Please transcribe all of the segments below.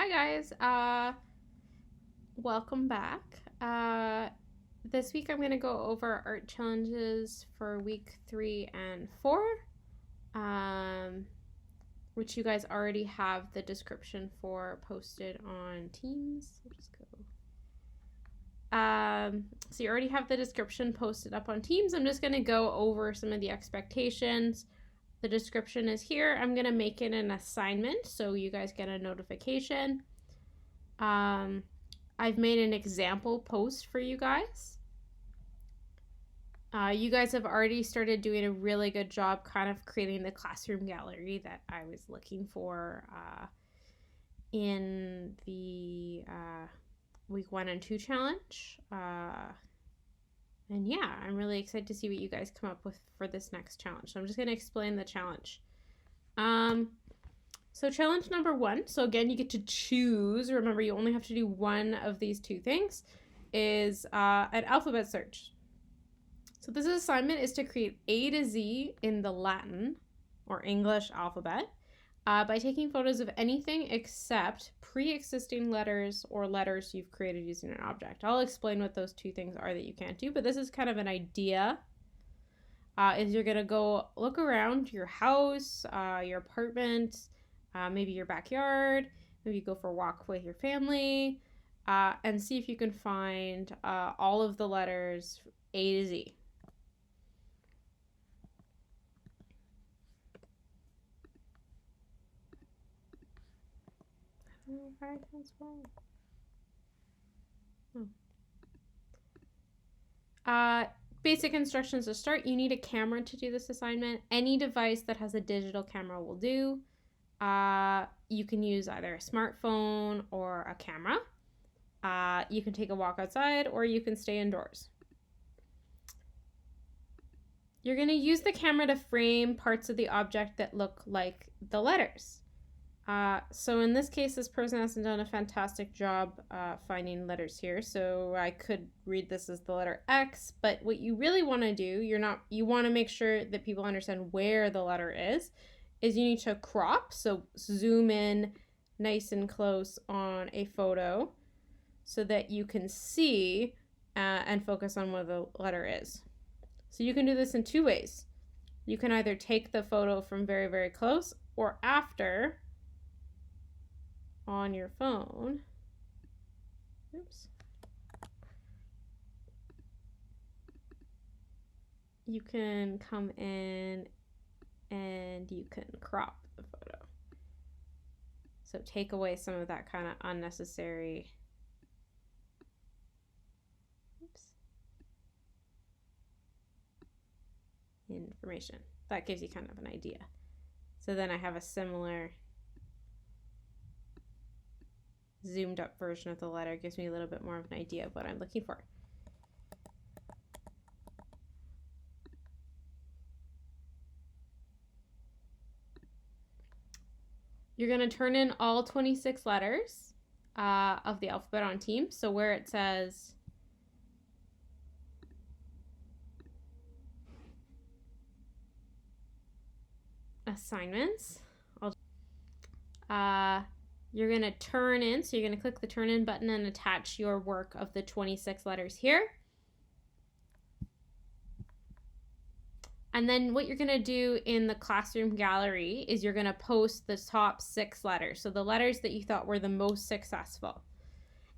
Hi guys, welcome back. This week I'm going to go over art challenges for week 3 and 4, which you guys already have the description for posted on Teams. I'll just go. So you already have the description posted up on Teams. I'm just going to go over some of the expectations. The description is here. I'm going to make it an assignment so you guys get a notification. I've made an example post for you guys. You guys have already started doing a really good job kind of creating the classroom gallery that I was looking for in the week 1 and 2 challenge. And yeah, I'm really excited to see what you guys come up with for this next challenge. So I'm just going to explain the challenge. So challenge number 1, so again, you get to choose. Remember, you only have to do one of these two things, is an alphabet search. So this assignment is to create A to Z in the Latin or English alphabet by taking photos of anything except pre-existing letters or letters you've created using an object. I'll explain what those two things are that you can't do, but this is kind of an idea. Is you're going to go look around your house, your apartment, maybe your backyard, maybe go for a walk with your family, and see if you can find all of the letters A to Z. I don't know if I can spell. Basic instructions to start. You need a camera to do this assignment. Any device that has a digital camera will do. You can use either a smartphone or a camera. You can take a walk outside or you can stay indoors. You're going to use the camera to frame parts of the object that look like the letters. So in this case, this person hasn't done a fantastic job finding letters here. So I could read this as the letter X, but what you really want to do, you want to make sure that people understand where the letter is you need to crop. So zoom in nice and close on a photo so that you can see and focus on where the letter is. So you can do this in two ways. You can either take the photo from very, very close or after on your phone. Oops. You can come in and you can crop the photo. So take away some of that kind of unnecessary information. That gives you kind of an idea. So then I have a similar zoomed up version of the letter. It gives me a little bit more of an idea of what I'm looking for. You're going to turn in all 26 letters of the alphabet on Teams. So where it says assignments, you're going to turn in. So you're going to click the turn in button and attach your work of the 26 letters here. And then what you're going to do in the classroom gallery is you're going to post the top 6 letters. So the letters that you thought were the most successful.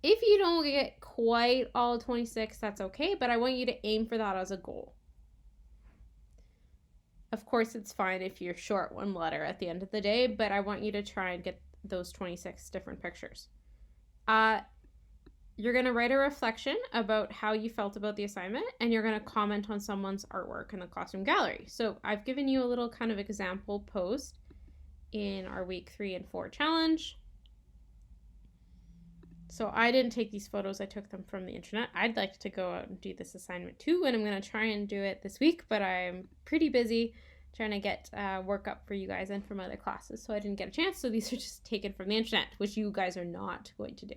If you don't get quite all 26, that's okay, but I want you to aim for that as a goal. Of course, it's fine if you're short one letter at the end of the day, but I want you to try and get those 26 different pictures. You're going to write a reflection about how you felt about the assignment, and you're going to comment on someone's artwork in the classroom gallery. So I've given you a little kind of example post in our week 3 and 4 challenge. So I didn't take these photos, I took them from the internet. I'd like to go out and do this assignment too, and I'm going to try and do it this week, but I'm pretty busy trying to get work up for you guys and from other classes, so I didn't get a chance. So these are just taken from the internet, which you guys are not going to do.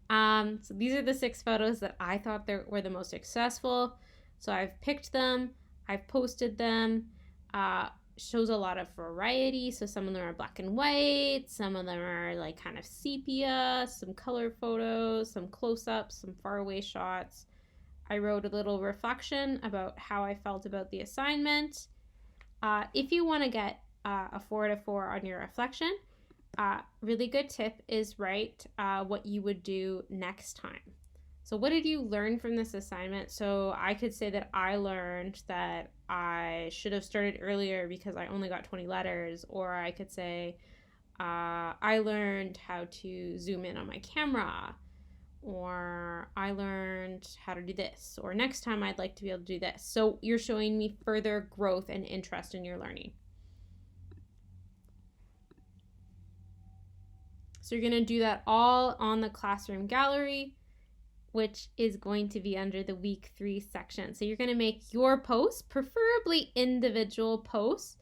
So these are the 6 photos that I thought were the most successful. So I've picked them, I've posted them. shows a lot of variety. So some of them are black and white, some of them are like kind of sepia, some color photos, some close-ups, some faraway shots. I wrote a little reflection about how I felt about the assignment. If you want to get a 4 out of 4 on your reflection, really good tip is write what you would do next time. So what did you learn from this assignment? So I could say that I learned that I should have started earlier because I only got 20 letters, or I could say I learned how to zoom in on my camera, or I learned how to do this, or next time I'd like to be able to do this. So you're showing me further growth and interest in your learning. So you're going to do that all on the classroom gallery, which is going to be under the week 3 section. So you're going to make your posts, preferably individual posts,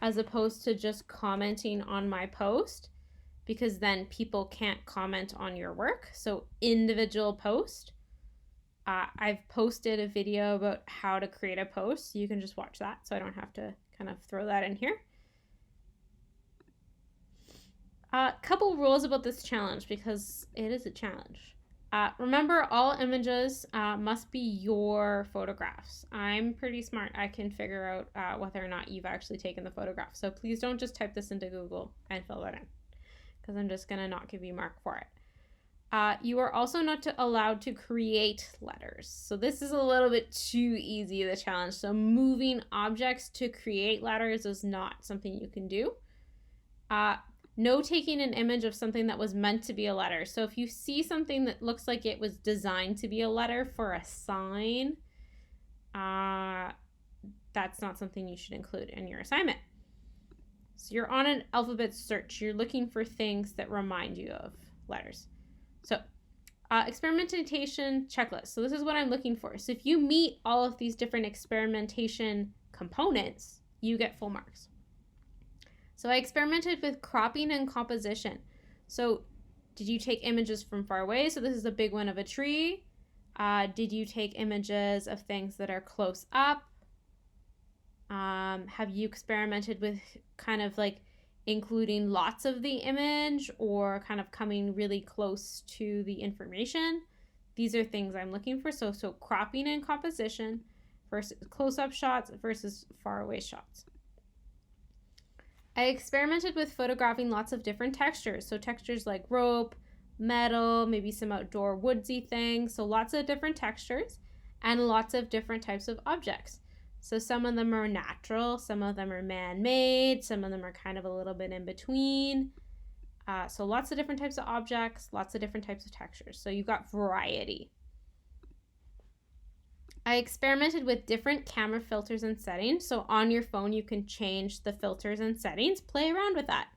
as opposed to just commenting on my post, because then people can't comment on your work. So individual post. I've posted a video about how to create a post. So you can just watch that, so I don't have to kind of throw that in here. A couple rules about this challenge, because it is a challenge. Remember, all images must be your photographs. I'm pretty smart. I can figure out whether or not you've actually taken the photograph. So please don't just type this into Google and fill that in, because I'm just going to not give you a mark for it. You are also not allowed to create letters. So this is a little bit too easy, the challenge. So moving objects to create letters is not something you can do. No taking an image of something that was meant to be a letter. So if you see something that looks like it was designed to be a letter for a sign, that's not something you should include in your assignment. So you're on an alphabet search. You're looking for things that remind you of letters. So experimentation checklist. So this is what I'm looking for. So if you meet all of these different experimentation components, you get full marks. So I experimented with cropping and composition. So did you take images from far away? So this is a big one of a tree. Did you take images of things that are close up? Have you experimented with kind of like including lots of the image, or kind of coming really close to the information? These are things I'm looking for. So cropping and composition versus close-up shots versus far away shots. I experimented with photographing lots of different textures. So textures like rope, metal, maybe some outdoor woodsy things. So lots of different textures and lots of different types of objects. So some of them are natural, some of them are man-made, some of them are kind of a little bit in between. So lots of different types of objects, lots of different types of textures. So you've got variety. I experimented with different camera filters and settings. So on your phone, you can change the filters and settings. Play around with that.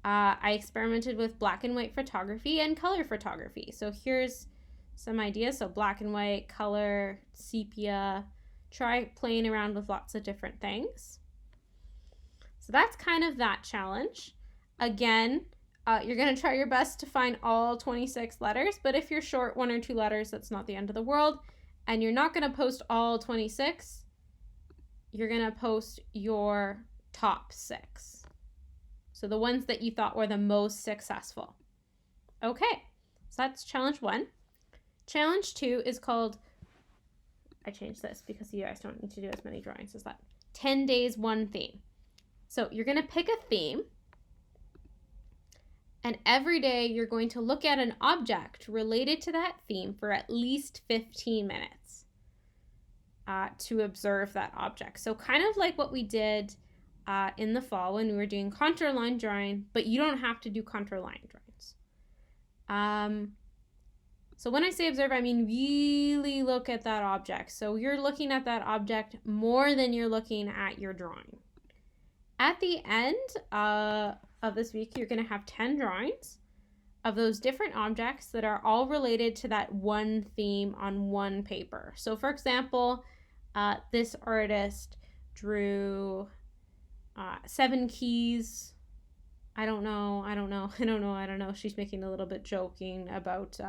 I experimented with black and white photography and color photography. So here's some ideas. So black and white, color, sepia. Try playing around with lots of different things. So that's kind of that challenge. Again, you're going to try your best to find all 26 letters. But if you're short 1 or 2 letters, that's not the end of the world. And you're not going to post all 26, you're going to post your top 6. So the ones that you thought were the most successful. Okay, so that's challenge 1. Challenge 2 is called, I changed this because you guys don't need to do as many drawings as that. 10 days, 1 theme. So you're going to pick a theme. And every day you're going to look at an object related to that theme for at least 15 minutes to observe that object. So kind of like what we did in the fall when we were doing contour line drawing, but you don't have to do contour line drawings. So when I say observe, I mean really look at that object. So you're looking at that object more than you're looking at your drawing. At the end of this week, you're going to have 10 drawings of those different objects that are all related to that one theme on one paper. So for example, this artist drew 7 keys. I don't know. She's making a little bit joking about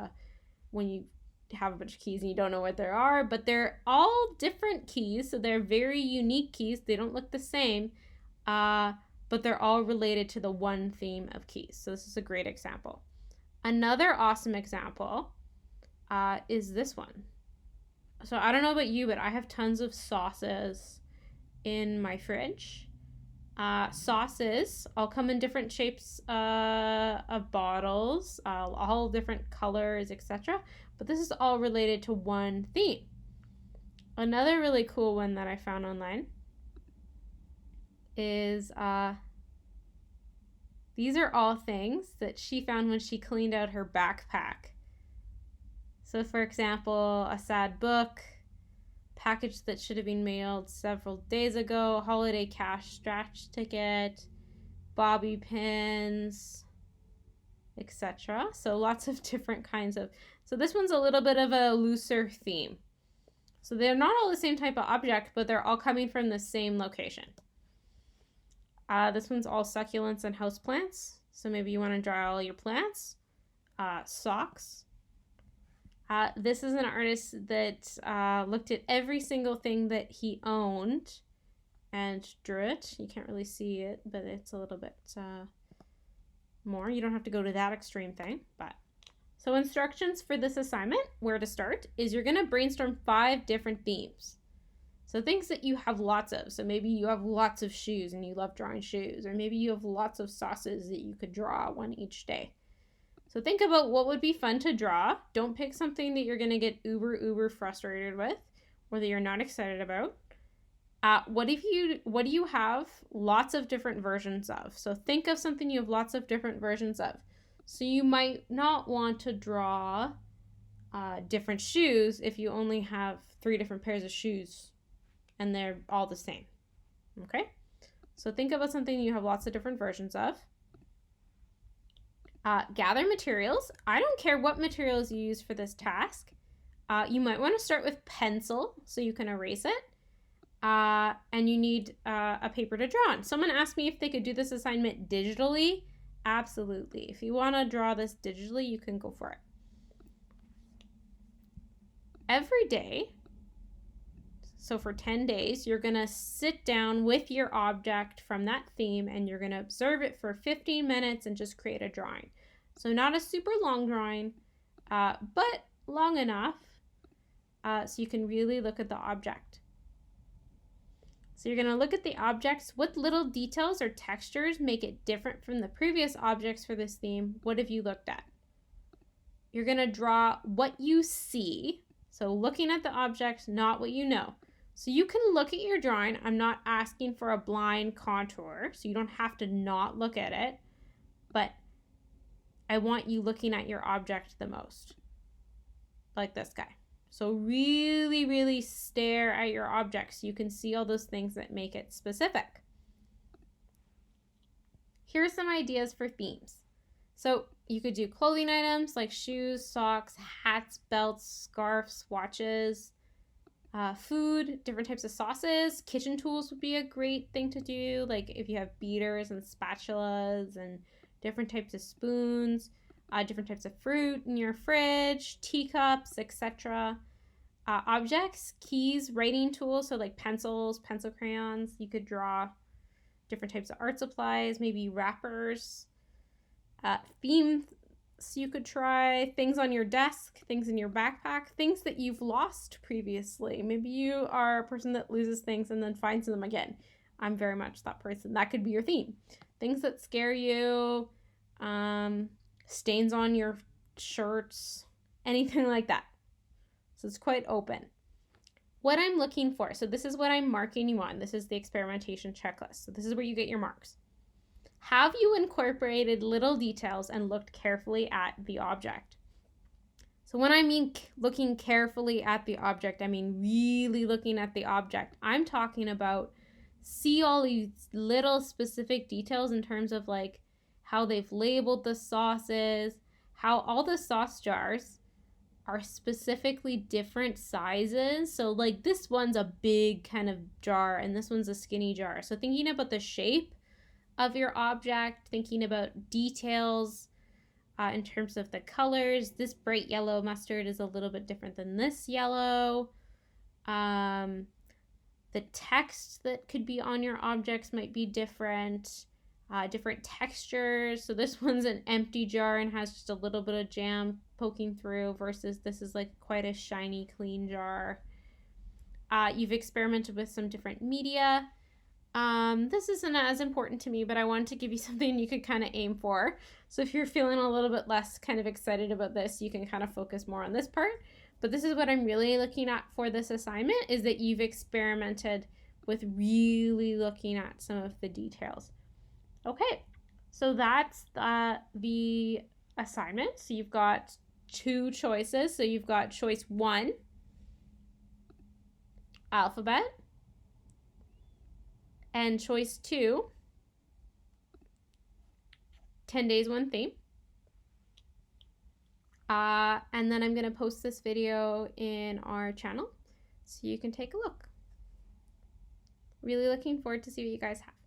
when you have a bunch of keys and you don't know what there are, but they're all different keys. So they're very unique keys. They don't look the same. but they're all related to the one theme of keys. So this is a great example. Another awesome example is this one. So I don't know about you, but I have tons of sauces in my fridge. Sauces all come in different shapes of bottles, all different colors, etc. But this is all related to one theme. Another really cool one that I found online is these are all things that she found when she cleaned out her backpack. So for example, a sad book, package that should have been mailed several days ago, holiday cash scratch ticket, bobby pins, etc. So lots of different kinds of, so this one's a little bit of a looser theme. So they're not all the same type of object, but they're all coming from the same location. This one's all succulents and houseplants. So maybe you want to draw all your plants. Socks. This is an artist that looked at every single thing that he owned and drew it. You can't really see it, but it's a little bit more. You don't have to go to that extreme thing. But so instructions for this assignment, where to start, is you're going to brainstorm 5 different themes. So things that you have lots of. So maybe you have lots of shoes and you love drawing shoes, or maybe you have lots of sauces that you could draw one each day. So think about what would be fun to draw. Don't pick something that you're going to get uber frustrated with or that you're not excited about. What do you have lots of different versions of? So think of something you have lots of different versions of. So you might not want to draw different shoes if you only have 3 different pairs of shoes and they're all the same. Okay? So think about something you have lots of different versions of. Gather materials. I don't care what materials you use for this task. You might want to start with pencil so you can erase it. And you need a paper to draw on. Someone asked me if they could do this assignment digitally. Absolutely. If you want to draw this digitally, you can go for it. Every day, so for 10 days, you're going to sit down with your object from that theme and you're going to observe it for 15 minutes and just create a drawing. So not a super long drawing, but long enough so you can really look at the object. So you're going to look at the objects. What little details or textures make it different from the previous objects for this theme? What have you looked at? You're going to draw what you see. So looking at the object, not what you know. So you can look at your drawing. I'm not asking for a blind contour, so you don't have to not look at it, but I want you looking at your object the most, like this guy. So really, really stare at your object so you can see all those things that make it specific. Here are some ideas for themes. So you could do clothing items like shoes, socks, hats, belts, scarves, watches, food, different types of sauces. Kitchen tools would be a great thing to do, like if you have beaters and spatulas and different types of spoons, different types of fruit in your fridge, teacups, etc. Objects, keys, writing tools, so like pencils, pencil crayons. You could draw different types of art supplies, maybe wrappers. Themes you could try, things on your desk, things in your backpack, things that you've lost previously. Maybe you are a person that loses things and then finds them again. I'm very much that person. That could be your theme. Things that scare you, stains on your shirts, anything like that. So it's quite open. What I'm looking for, so this is what I'm marking you on. This is the experimentation checklist. So this is where you get your marks. Have you incorporated little details and looked carefully at the object? So when I mean looking carefully at the object, I mean really looking at the object. I'm talking about see all these little specific details in terms of like how they've labeled the sauces, how all the sauce jars are specifically different sizes. So like this one's a big kind of jar and this one's a skinny jar. So thinking about the shape of your object, thinking about details in terms of the colors. This bright yellow mustard is a little bit different than this yellow. The text that could be on your objects might be different. Different textures. So this one's an empty jar and has just a little bit of jam poking through versus this is like quite a shiny, clean jar. You've experimented with some different media. This isn't as important to me, but I wanted to give you something you could kind of aim for. So if you're feeling a little bit less kind of excited about this, you can kind of focus more on this part. But this is what I'm really looking at for this assignment, is that you've experimented with really looking at some of the details. Okay, so that's the assignment. So you've got 2 choices. So you've got choice 1, alphabet, and choice 2, 10 days, 1 theme. And then I'm going to post this video in our channel so you can take a look. Really looking forward to see what you guys have.